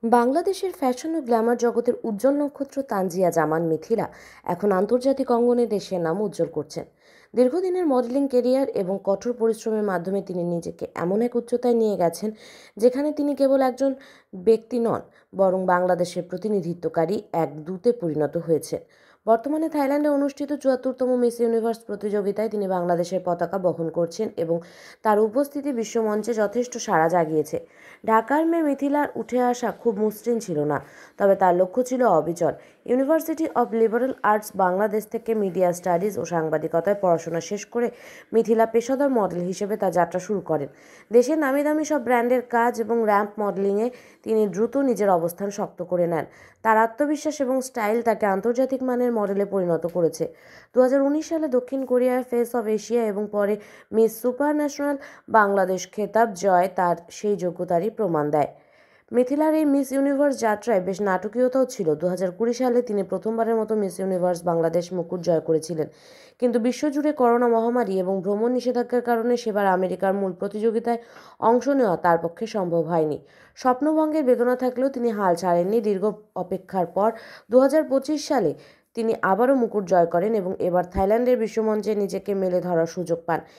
বাংলাদেশের ফ্যাশন ও গ্ল্যামার জগতের উজ্জ্বল নক্ষত্র তানজিয়া জামান মিথিলা এখন আন্তর্জাতিক অঙ্গনে দেশের নাম উজ্জ্বল করছেন। দীর্ঘদিনের মডেলিং কেরিয়ার এবং কঠোর পরিশ্রমের মাধ্যমে তিনি নিজেকে এমন এক উচ্চতায় নিয়ে গেছেন যেখানে তিনি কেবল একজন ব্যক্তি নন, বরং বাংলাদেশের প্রতিনিধিত্বকারী এক দূতে পরিণত হয়েছেন। বর্তমানে থাইল্যান্ডে অনুষ্ঠিত ৭৪তম মিস ইউনিভার্স প্রতিযোগিতায় তিনি বাংলাদেশের পতাকা বহন করছেন এবং তার উপস্থিতি বিশ্বমঞ্চে যথেষ্ট সাড়া জাগিয়েছে। ঢাকার মেয়ে মিথিলার উঠে আসা খুব মসৃণ ছিল না, তবে তার লক্ষ্য ছিল অবিচল। University of liberal arts Bangladesh থেকে মিডিয়া স্টাডিজ ও সাংবাদিকতায় পড়াশোনা শেষ করে মিথিলা পেশাদার মডেল হিসেবে তার যাত্রা শুরু করেন। দেশের নামিদামি সব ব্র্যান্ডের কাজ এবং র্যাম্প মডেলিংয়ে তিনি দ্রুত নিজের অবস্থান শক্ত করে নেন। তার আত্মবিশ্বাস এবং স্টাইল তাকে আন্তর্জাতিক মানের মডেলে পরিণত করেছে। ২০১৯ সালে দক্ষিণ কোরিয়ার ফেস অফ এশিয়া এবং পরে মিস সুপার ন্যাশনাল বাংলাদেশ খেতাব জয় তার সেই যোগ্যতারই প্রমাণ দেয়। মিথিলার এই মিস ইউনিভার্স যাত্রায় বেশ নাটকীয়তাও ছিল। ২০২০ সালে তিনি প্রথমবারের মতো মিস ইউনিভার্স বাংলাদেশ মুকুট জয় করেছিলেন, কিন্তু বিশ্বজুড়ে করোনা মহামারী এবং ভ্রমণ নিষেধাজ্ঞার কারণে সেবার আমেরিকার মূল প্রতিযোগিতায় অংশ নেওয়া তার পক্ষে সম্ভব হয়নি। স্বপ্নভঙ্গের বেদনা থাকলেও তিনি হাল ছাড়েননি। দীর্ঘ অপেক্ষার পর ২০২৫ সালে তিনি আবারও মুকুট জয় করেন এবং এবার থাইল্যান্ডের বিশ্বমঞ্চে নিজেকে মেলে ধরার সুযোগ পান।